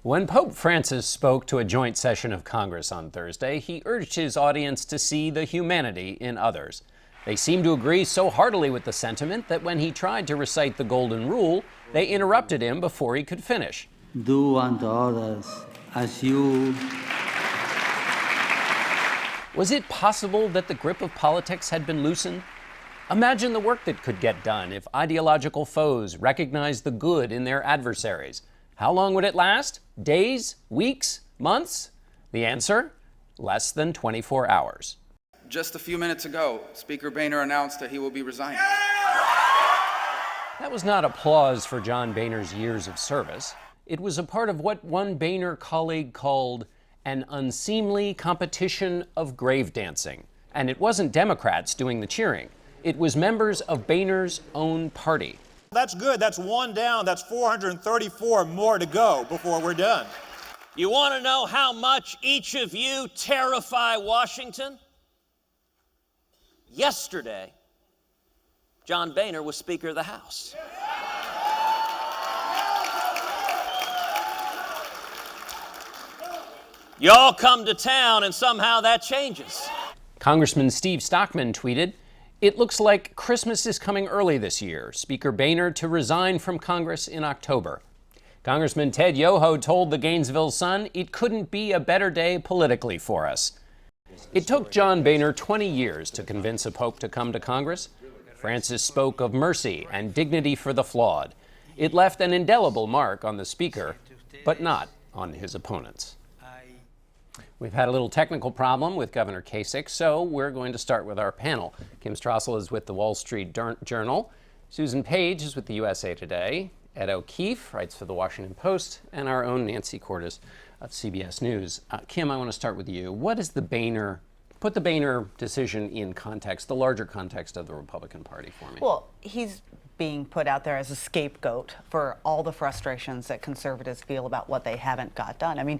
When Pope Francis spoke to a joint session of Congress on Thursday, he urged his audience to see the humanity in others. They seemed to agree so heartily with the sentiment that when he tried to recite the Golden Rule, they interrupted him before he could finish. Do unto others as you. Was it possible that the grip of politics had been loosened? Imagine the work that could get done if ideological foes recognized the good in their adversaries. How long would it last? Days? Weeks? Months? The answer? Less than 24 hours. Just a few minutes ago, Speaker Boehner announced that he will be resigning. That was not applause for John Boehner's years of service. It was a part of what one Boehner colleague called an unseemly competition of grave dancing. And it wasn't Democrats doing the cheering. It was members of Boehner's own party. That's good. That's one down. That's 434 more to go before we're done. You want to know how much each of you terrify Washington? Yesterday, John Boehner was Speaker of the House. Y'all come to town and somehow that changes. Congressman Steve Stockman tweeted, "It looks like Christmas is coming early this year. Speaker Boehner to resign from Congress in October." Congressman Ted Yoho told the Gainesville Sun, "It couldn't be a better day politically for us." It took John Boehner 20 years to convince a pope to come to Congress. Francis spoke of mercy and dignity for the flawed. It left an indelible mark on the speaker, but not on his opponents. We've had a little technical problem with Governor Kasich, so we're going to start with our panel. Kim Strassel is with the Wall Street Journal. Susan Page is with the USA Today. Ed O'Keefe writes for the Washington Post, and our own Nancy Cordes of CBS News. Kim, I want to start with you. What is put the Boehner decision in context, the larger context of the Republican Party for me? Well, he's being put out there as a scapegoat for all the frustrations that conservatives feel about what they haven't got done. I mean,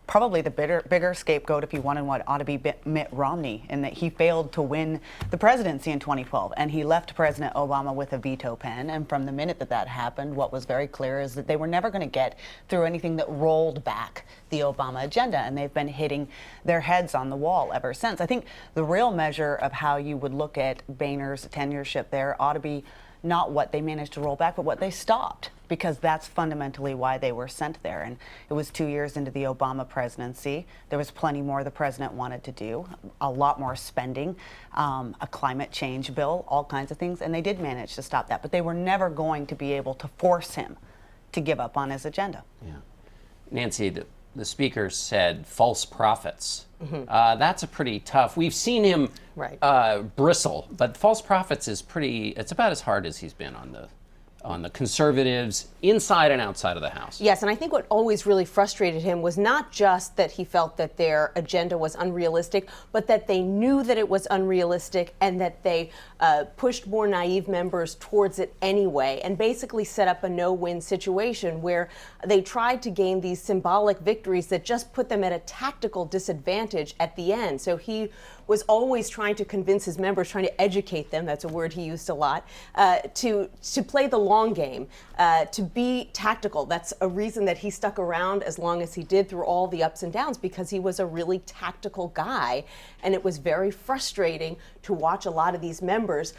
probably the bigger scapegoat, if you wanted one, ought to be Mitt Romney, in that he failed to win the presidency in 2012, and he left President Obama with a veto pen. And from the minute that happened, what was very clear is that they were never going to get through anything that rolled back the Obama agenda, and they've been hitting their heads on the wall ever since. I think the real measure of how you would look at Boehner's tenureship there ought to be not what they managed to roll back, but what they stopped, because that's fundamentally why they were sent there. And it was 2 years into the Obama presidency. There was plenty more the president wanted to do, a lot more spending, a climate change bill, all kinds of things, and they did manage to stop that. But they were never going to be able to force him to give up on his agenda. Yeah. Nancy, the speaker said false prophets. Mm-hmm. That's a pretty tough. We've seen him bristle, but false prophets is it's about as hard as he's been on the conservatives inside and outside of the House. Yes, and I think what always really frustrated him was not just that he felt that their agenda was unrealistic, but that they knew that it was unrealistic and that they pushed more naive members towards it anyway, and basically set up a no-win situation where they tried to gain these symbolic victories that just put them at a tactical disadvantage at the end. So he was always trying to convince his members, trying to educate them, that's a word he used a lot, to play the long game, to be tactical. That's a reason that he stuck around as long as he did through all the ups and downs, because he was a really tactical guy. And it was very frustrating to watch a lot of these members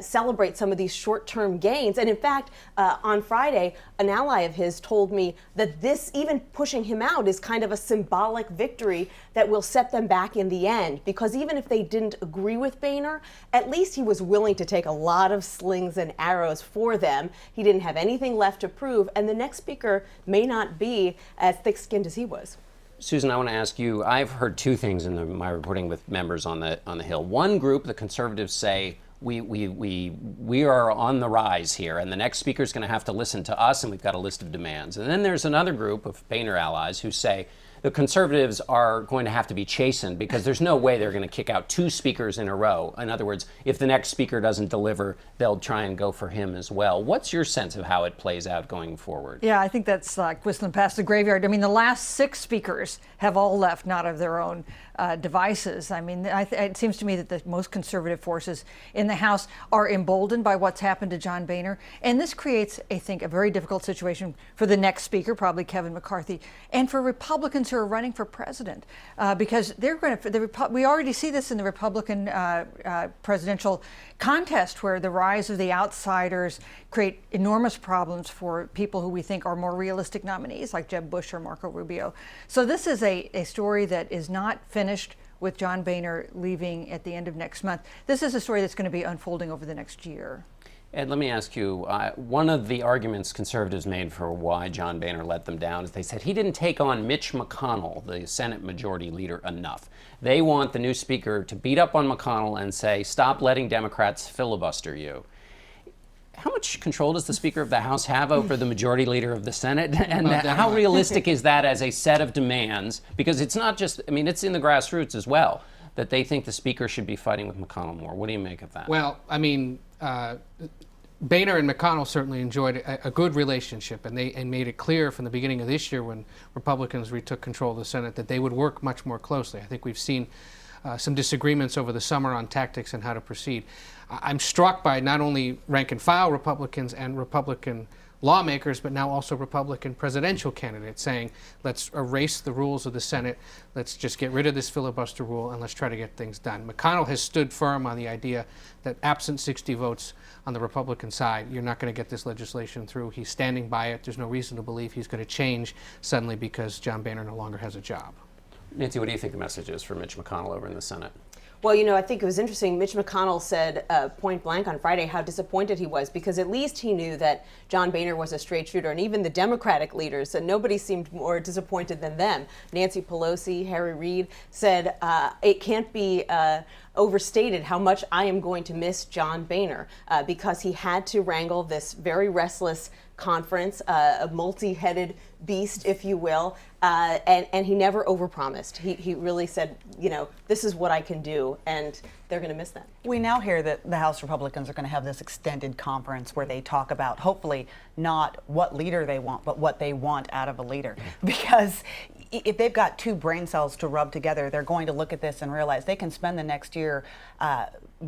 celebrate some of these short-term gains. And in fact, on Friday, an ally of his told me that this, even pushing him out, is kind of a symbolic victory that will set them back in the end. Because even if they didn't agree with Boehner, at least he was willing to take a lot of slings and arrows for them. He didn't have anything left to prove, and the next speaker may not be as thick-skinned as he was. Susan, I want to ask you, I've heard two things in my reporting with members on the Hill. One group, the conservatives, say we are on the rise here, and the next speaker is going to have to listen to us, and we've got a list of demands. And then there's another group of Boehner allies who say the conservatives are going to have to be chastened because there's no way they're going to kick out two speakers in a row. In other words, if the next speaker doesn't deliver, they'll try and go for him as well. What's your sense of how it plays out going forward? Yeah, I think that's like whistling past the graveyard. I mean, the last 6 speakers have all left, not of their own devices. I mean, it seems to me that the most conservative forces in the House are emboldened by what's happened to John Boehner. And this creates, I think, a very difficult situation for the next speaker, probably Kevin McCarthy, and for Republicans who are running for president, because they're going to, we already see this in the Republican presidential contest, where the rise of the outsiders create enormous problems for people who we think are more realistic nominees, like Jeb Bush or Marco Rubio. So this is a story that is not finished with John Boehner leaving at the end of next month. This is a story that's going to be unfolding over the next year. Ed, let me ask you, one of the arguments conservatives made for why John Boehner let them down is they said he didn't take on Mitch McConnell, the Senate Majority Leader, enough. They want the new speaker to beat up on McConnell and say, stop letting Democrats filibuster you. How much control does the Speaker of the House have over the Majority Leader of the Senate? And how realistic is that as a set of demands? Because it's not just, I mean, it's in the grassroots as well, that they think the Speaker should be fighting with McConnell more. What do you make of that? Well, I mean, Boehner and McConnell certainly enjoyed a good relationship, and they made it clear from the beginning of this year, when Republicans retook control of the Senate, that they would work much more closely. I think we've seen some disagreements over the summer on tactics and how to proceed. I'm struck by not only rank and file Republicans and Republican lawmakers, but now also Republican presidential candidates saying, let's erase the rules of the Senate, let's just get rid of this filibuster rule, and let's try to get things done. McConnell has stood firm on the idea that absent 60 votes on the Republican side, you're not going to get this legislation through. He's standing by it. There's no reason to believe he's going to change suddenly because John Boehner no longer has a job. Nancy, what do you think the message is for Mitch McConnell over in the Senate? Well, you know, I think it was interesting. Mitch McConnell said point blank on Friday how disappointed he was, because at least he knew that John Boehner was a straight shooter, and even the Democratic leaders, and nobody seemed more disappointed than them. Nancy Pelosi, Harry Reid said it can't be overstated how much I am going to miss John Boehner because he had to wrangle this very restless conference, a multi-headed beast, if you will, and he never overpromised. He really said, you know, this is what I can do, and they're going to miss that. We now hear that the House Republicans are going to have this extended conference where they talk about, hopefully, not what leader they want, but what they want out of a leader. Because if they've got 2 brain cells to rub together, they're going to look at this and realize they can spend the next year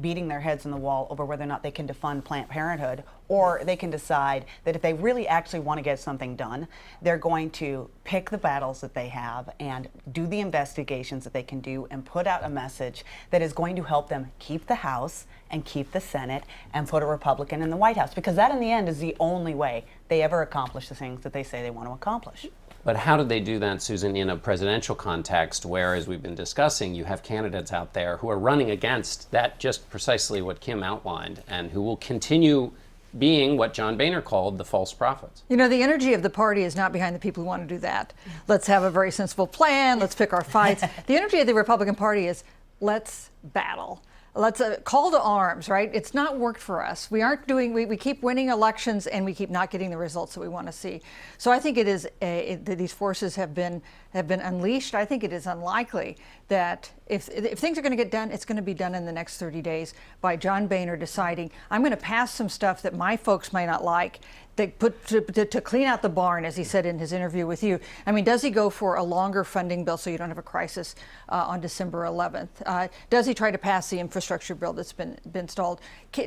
beating their heads in the wall over whether or not they can defund Planned Parenthood, or they can decide that if they really actually want to get something done, they're going to pick the battles that they have and do the investigations that they can do and put out a message that is going to help them keep the House and keep the Senate and put a Republican in the White House, because that in the end is the only way they ever accomplish the things that they say they want to accomplish. But how did they do that, Susan, in a presidential context where, as we've been discussing, you have candidates out there who are running against that, just precisely what Kim outlined, and who will continue being what John Boehner called the false prophets? You know, the energy of the party is not behind the people who want to do that. Let's have a very sensible plan. Let's pick our fights. The energy of the Republican Party is let's battle. Let's call to arms, right? It's not worked for us. We aren't doing, we keep winning elections and we keep not getting the results that we want to see. So I think it is, that these forces have been unleashed. I think it is unlikely that if things are going to get done, it's going to be done in the next 30 days by John Boehner deciding, I'm going to pass some stuff that my folks may not like, to clean out the barn, as he said in his interview with you. I mean, does he go for a longer funding bill so you don't have a crisis on December 11th? Does he try to pass the infrastructure bill that's been stalled?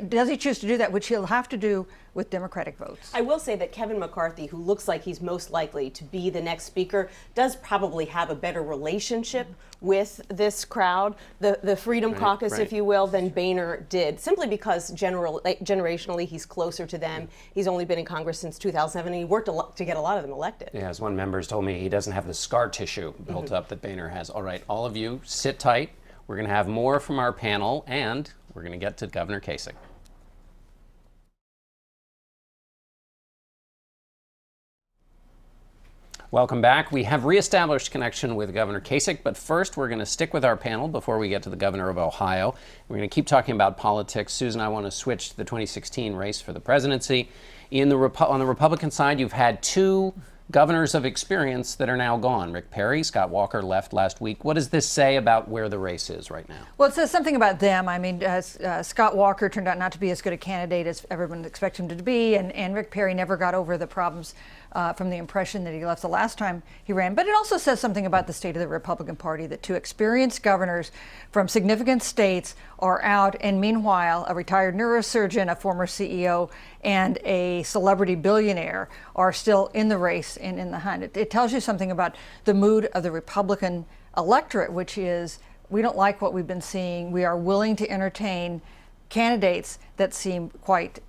Does he choose to do that, which he'll have to do with Democratic votes? I will say that Kevin McCarthy, who looks like he's most likely to be the next speaker, does probably have a better relationship with this crowd, the Freedom Caucus, if you will, than Boehner did, simply because generationally he's closer to them. He's only been in Congress since 2007, and he worked to get a lot of them elected. Yeah, as one member has told me, he doesn't have the scar tissue built up that Boehner has. All right, all of you, sit tight. We're going to have more from our panel, and we're going to get to Governor Kasich. Welcome back. We have reestablished connection with Governor Kasich, but first we're going to stick with our panel before we get to the governor of Ohio. We're going to keep talking about politics. Susan, I want to switch to the 2016 race for the presidency. On the Republican side, you've had 2 governors of experience that are now gone. Rick Perry, Scott Walker left last week. What does this say about where the race is right now? Well, it says something about them. I mean, Scott Walker turned out not to be as good a candidate as everyone expected him to be, and Rick Perry never got over the problems from the impression that he left the last time he ran. But it also says something about the state of the Republican Party, that two experienced governors from significant states are out, and meanwhile, a retired neurosurgeon, a former CEO, and a celebrity billionaire are still in the race and in the hunt. It tells you something about the mood of the Republican electorate, which is, we don't like what we've been seeing. We are willing to entertain candidates that seem quite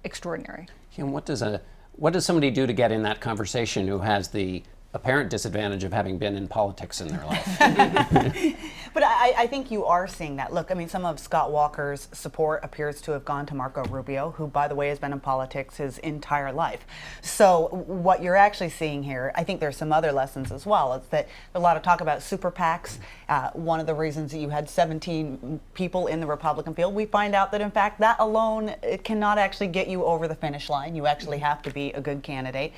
extraordinary. And what does somebody do to get in that conversation who has the apparent disadvantage of having been in politics in their life? But I think you are seeing that. Look, I mean, some of Scott Walker's support appears to have gone to Marco Rubio, who, by the way, has been in politics his entire life. So what you're actually seeing here, I think there's some other lessons as well. It's that a lot of talk about super PACs. One of the reasons that you had 17 people in the Republican field, we find out that, in fact, that alone it cannot actually get you over the finish line. You actually have to be a good candidate.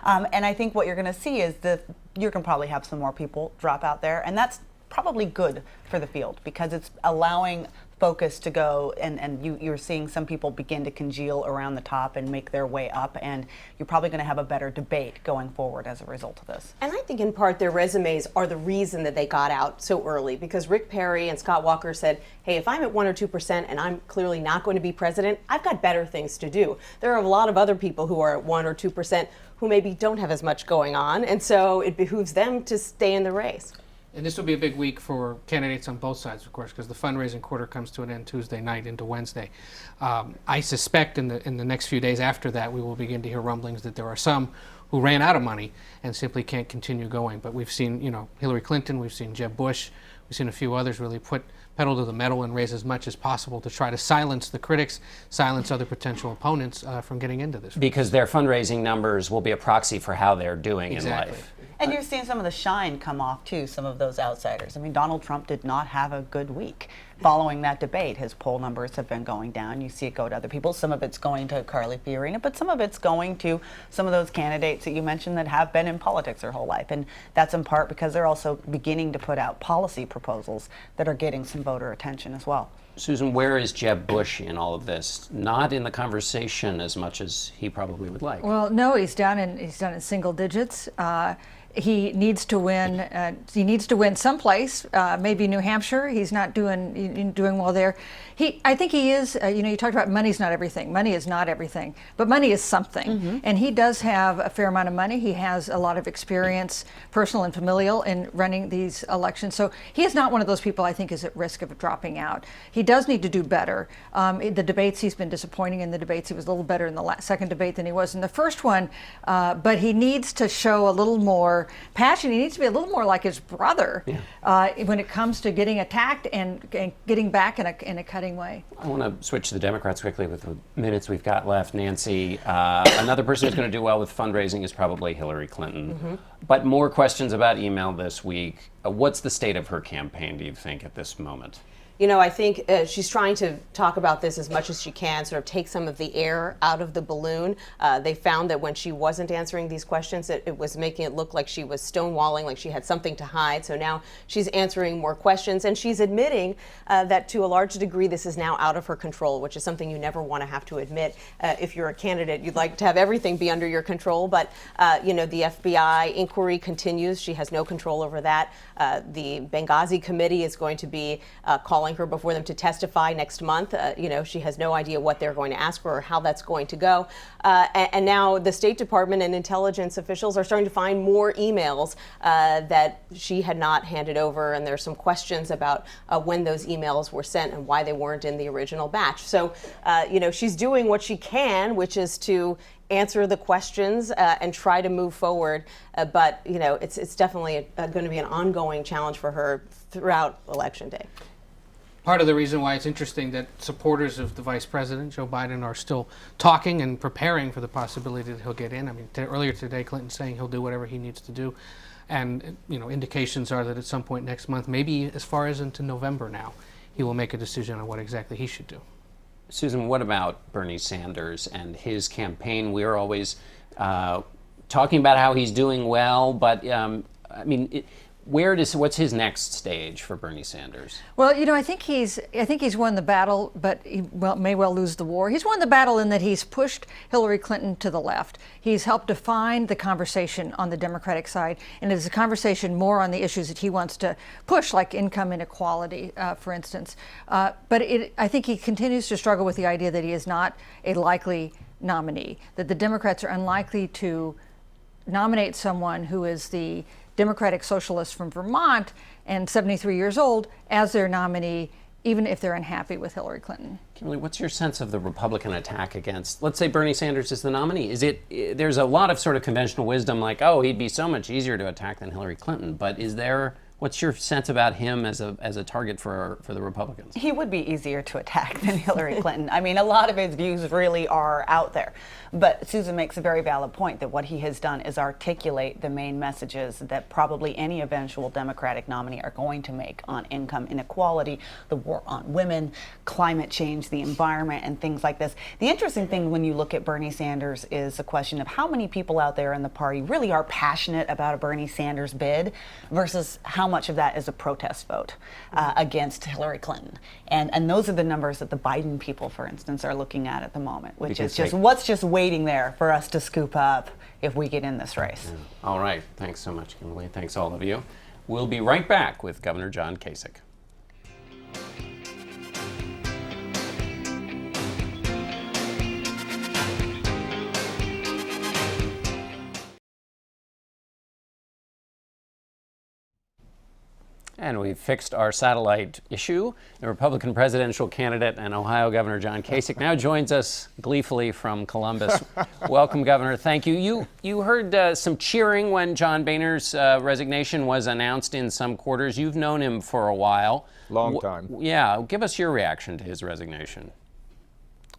And I think what you're going to see is that you're going to probably have some more people drop out there, and that's probably good for the field because it's allowing focus to go, and you're seeing some people begin to congeal around the top and make their way up, and you're probably going to have a better debate going forward as a result of this. And I think in part their resumes are the reason that they got out so early, because Rick Perry and Scott Walker said, hey, if I'm at 1 or 2% and I'm clearly not going to be president, I've got better things to do. There are a lot of other people who are at 1 or 2% who maybe don't have as much going on, and so it behooves them to stay in the race. And this will be a big week for candidates on both sides, of course, because the fundraising quarter comes to an end Tuesday night into Wednesday. I suspect in the next few days after that, we will begin to hear rumblings that there are some who ran out of money and simply can't continue going. But we've seen, Hillary Clinton, we've seen Jeb Bush, we've seen a few others really put pedal to the metal and raise as much as possible to try to silence the critics, silence other potential opponents from getting into this. Because their fundraising numbers will be a proxy for how they're doing in life. And you're seeing some of the shine come off, too, some of those outsiders. I mean, Donald Trump did not have a good week. Following that debate, his poll numbers have been going down. You see it go to other people. Some of it's going to Carly Fiorina, but some of it's going to some of those candidates that you mentioned that have been in politics their whole life. And that's in part because they're also beginning to put out policy proposals that are getting some voter attention as well. Susan, where is Jeb Bush in all of this? Not in the conversation as much as he probably would like. Well, no, he's down in single digits. He needs to win. He needs to win someplace, maybe New Hampshire. He's not doing well there. I think he is. You talked about money's not everything. Money is not everything, but money is something. Mm-hmm. And he does have a fair amount of money. He has a lot of experience, personal and familial, in running these elections. So he is not one of those people I think is at risk of dropping out. He does need to do better. In the debates, he's been disappointing in the debates. He was a little better in the second debate than he was in the first one, but he needs to show a little more passion. He needs to be a little more like his brother when it comes to getting attacked and getting back in a cutting way. I want to switch to the Democrats quickly with the minutes we've got left. Nancy, another person who's going to do well with fundraising is probably Hillary Clinton. Mm-hmm. But more questions about email this week. What's the state of her campaign, do you think, at this moment? I think she's trying to talk about this as much as she can, sort of take some of the air out of the balloon. They found that when she wasn't answering these questions, it was making it look like she was stonewalling, like she had something to hide. So now she's answering more questions, and she's admitting that to a large degree this is now out of her control, which is something you never want to have to admit. If you're a candidate, you'd like to have everything be under your control, but the FBI inquiry continues. She has no control over that. The Benghazi committee is going to be calling her before them to testify next month. She has no idea what they're going to ask her or how that's going to go. And now the State Department and intelligence officials are starting to find more emails that she had not handed over. And there's some questions about when those emails were sent and why they weren't in the original batch. So, she's doing what she can, which is to answer the questions and try to move forward. But, it's definitely going to be an ongoing challenge for her throughout Election Day. Part of the reason why it's interesting that supporters of the vice president, Joe Biden, are still talking and preparing for the possibility that he'll get in. I mean, earlier today, Clinton saying he'll do whatever he needs to do. And, indications are that at some point next month, maybe as far as into November now, he will make a decision on what exactly he should do. Susan, what about Bernie Sanders and his campaign? We're always talking about how he's doing well, but I mean, what's his next stage for Bernie Sanders? Well, I think he's won the battle, but he may well lose the war. He's won the battle in that he's pushed Hillary Clinton to the left. He's helped define the conversation on the Democratic side, and it's a conversation more on the issues that he wants to push, like income inequality, for instance. But I think he continues to struggle with the idea that he is not a likely nominee, that the Democrats are unlikely to nominate someone who is the Democratic socialist from Vermont and 73 years old as their nominee, even if they're unhappy with Hillary Clinton. Kimberly, what's your sense of the Republican attack against, let's say Bernie Sanders is the nominee? There's a lot of sort of conventional wisdom like, oh, he'd be so much easier to attack than Hillary Clinton, but what's your sense about him as a target for the Republicans? He would be easier to attack than Hillary Clinton. I mean, a lot of his views really are out there. But Susan makes a very valid point that what he has done is articulate the main messages that probably any eventual Democratic nominee are going to make on income inequality, the war on women, climate change, the environment, and things like this. The interesting thing when you look at Bernie Sanders is the question of how many people out there in the party really are passionate about a Bernie Sanders bid versus how much of that is a protest vote against Hillary Clinton. And those are the numbers that the Biden people, for instance, are looking at the moment, which is just what's just waiting there for us to scoop up if we get in this race. Yeah. All right. Thanks so much, Kimberly. Thanks, all of you. We'll be right back with Governor John Kasich. And we've fixed our satellite issue. The Republican presidential candidate and Ohio Governor John Kasich now joins us gleefully from Columbus. Welcome, Governor. Thank you. You heard some cheering when John Boehner's resignation was announced in some quarters. You've known him for a while. Long time. Yeah. Give us your reaction to his resignation.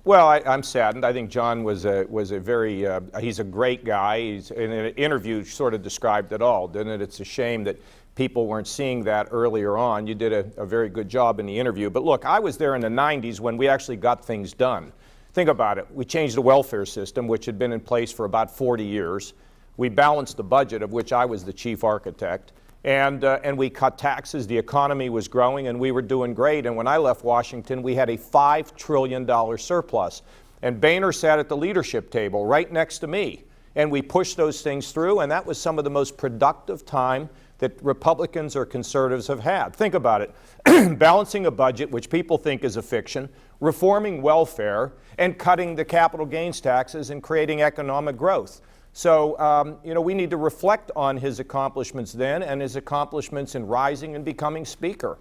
Well, I'm saddened. I think John was a very, he's a great guy. He's, in an interview, sort of described it all, didn't it? It's a shame that people weren't seeing that earlier on. You did a very good job in the interview. But look, I was there in the 90s when we actually got things done. Think about it. We changed the welfare system, which had been in place for about 40 years. We balanced the budget, of which I was the chief architect. And we cut taxes. The economy was growing, and we were doing great. And when I left Washington, we had a $5 trillion surplus. And Boehner sat at the leadership table right next to me. And we pushed those things through, and that was some of the most productive time that Republicans or conservatives have had. Think about it. Balancing a budget, which people think is a fiction, reforming welfare, and cutting the capital gains taxes and creating economic growth. So, we need to reflect on his accomplishments then and his accomplishments in rising and becoming Speaker.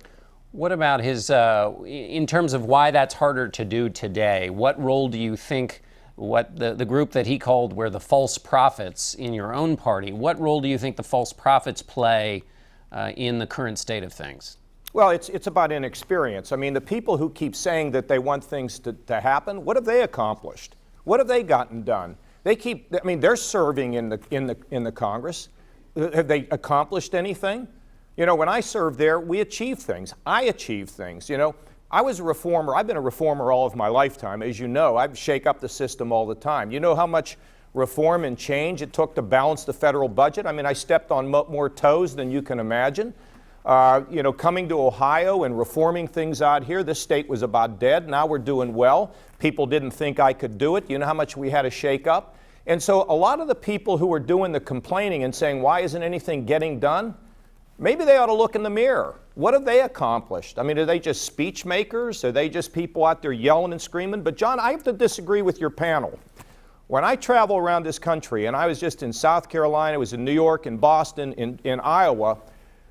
What about his, in terms of why that's harder to do today, what role do you think what the group that he called were the false prophets in your own party, what role do you think the false prophets play in the current state of things? Well, it's about inexperience. I mean, the people who keep saying that they want things to happen, what have they accomplished? What have they gotten done? They're serving in the Congress. Have they accomplished anything? When I served there, we achieved things. I achieved things. I was a reformer. I've been a reformer all of my lifetime. As you know, I shake up the system all the time. You know how much reform and change it took to balance the federal budget? I mean, I stepped on more toes than you can imagine. Coming to Ohio and reforming things out here, this state was about dead. Now we're doing well. People didn't think I could do it. You know how much we had to shake up? And so a lot of the people who are doing the complaining and saying, why isn't anything getting done? Maybe they ought to look in the mirror. What have they accomplished? I mean, are they just speech makers? Are they just people out there yelling and screaming? But John, I have to disagree with your panel. When I travel around this country, and I was just in South Carolina, I was in New York, in Boston, in Iowa,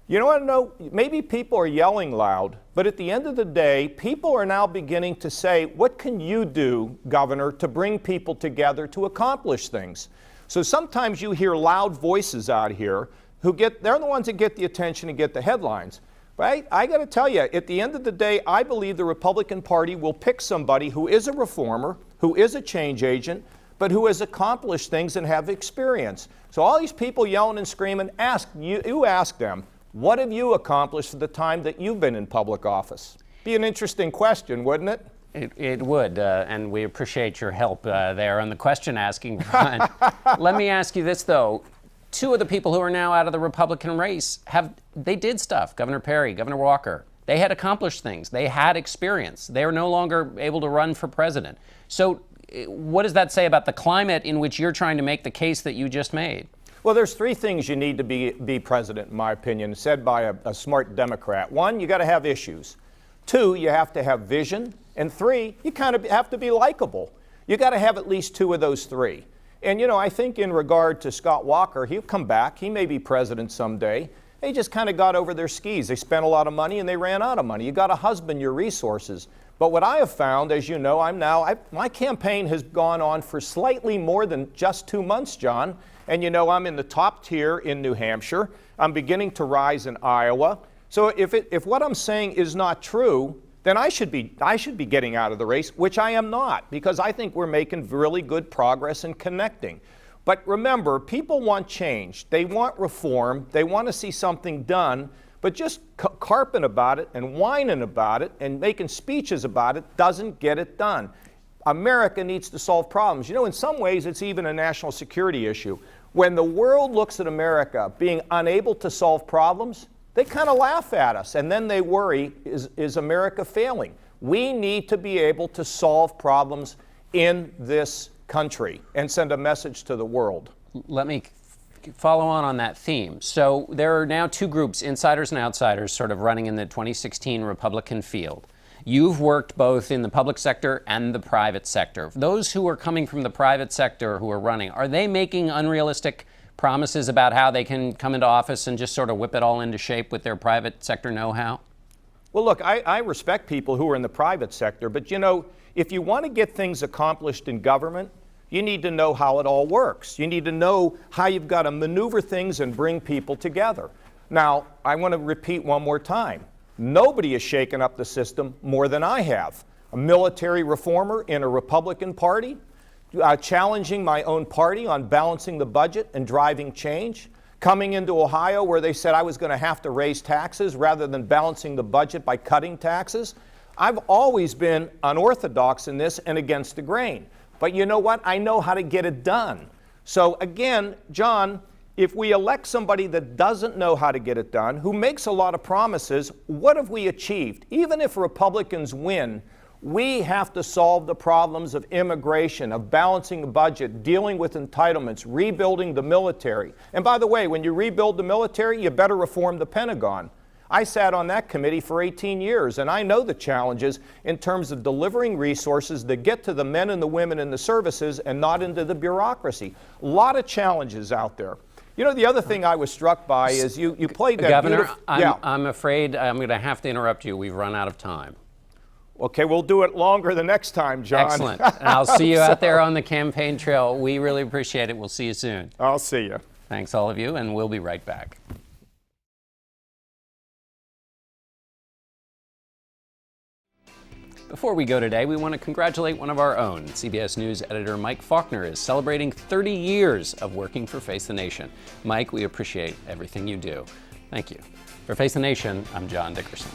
you know what? No, maybe people are yelling loud, but at the end of the day, people are now beginning to say, what can you do, Governor, to bring people together to accomplish things? So sometimes you hear loud voices out here they're the ones that get the attention and get the headlines. But I got to tell you, at the end of the day, I believe the Republican Party will pick somebody who is a reformer, who is a change agent, but who has accomplished things and have experience. So all these people yelling and screaming, you ask them, what have you accomplished for the time that you've been in public office? Be an interesting question, wouldn't it? It would, and we appreciate your help there on the question asking front. Let me ask you this, though. Two of the people who are now out of the Republican race, they did stuff. Governor Perry, Governor Walker. They had accomplished things. They had experience. They are no longer able to run for president. So what does that say about the climate in which you're trying to make the case that you just made? Well, there's three things you need to be president, in my opinion, said by a smart Democrat. One, you got to have issues. Two, you have to have vision. And three, you kind of have to be likable. You got to have at least two of those three. And, you know, I think in regard to Scott Walker, he'll come back. He may be president someday. They just kind of got over their skis. They spent a lot of money and they ran out of money. You got to husband your resources. But what I have found, as you know, my campaign has gone on for slightly more than just 2 months, John. And you know, I'm in the top tier in New Hampshire. I'm beginning to rise in Iowa. So if what I'm saying is not true, then I should be getting out of the race, which I am not, because I think we're making really good progress in connecting. But remember, people want change. They want reform. They want to see something done. But just carping about it and whining about it and making speeches about it doesn't get it done. America needs to solve problems. You know, in some ways, it's even a national security issue. When the world looks at America being unable to solve problems, they kind of laugh at us, and then they worry, is America failing? We need to be able to solve problems in this country and send a message to the world. Let me follow on that theme. So there are now two groups, insiders and outsiders, sort of running in the 2016 Republican field. You've worked both in the public sector and the private sector. Those who are coming from the private sector who are running, are they making unrealistic promises about how they can come into office and just sort of whip it all into shape with their private sector know-how? Well, look, I respect people who are in the private sector, but you know, if you want to get things accomplished in government, you need to know how it all works. You need to know how you've got to maneuver things and bring people together. Now, I want to repeat one more time. Nobody has shaken up the system more than I have. A military reformer in a Republican Party, challenging my own party on balancing the budget and driving change, coming into Ohio where they said I was going to have to raise taxes rather than balancing the budget by cutting taxes. I've always been unorthodox in this and against the grain. But you know what? I know how to get it done. So again, John, if we elect somebody that doesn't know how to get it done, who makes a lot of promises, what have we achieved? Even if Republicans win, we have to solve the problems of immigration, of balancing the budget, dealing with entitlements, rebuilding the military. And by the way, when you rebuild the military, you better reform the Pentagon. I sat on that committee for 18 years, and I know the challenges in terms of delivering resources that get to the men and the women in the services and not into the bureaucracy. A lot of challenges out there. You know, the other thing I was struck by is you played that Governor, I'm afraid I'm going to have to interrupt you. We've run out of time. Okay, we'll do it longer the next time, John. Excellent. And I'll see you out there on the campaign trail. We really appreciate it. We'll see you soon. I'll see you. Thanks, all of you, and we'll be right back. Before we go today, we want to congratulate one of our own. CBS News editor Mike Faulkner is celebrating 30 years of working for Face the Nation. Mike, we appreciate everything you do. Thank you. For Face the Nation, I'm John Dickerson.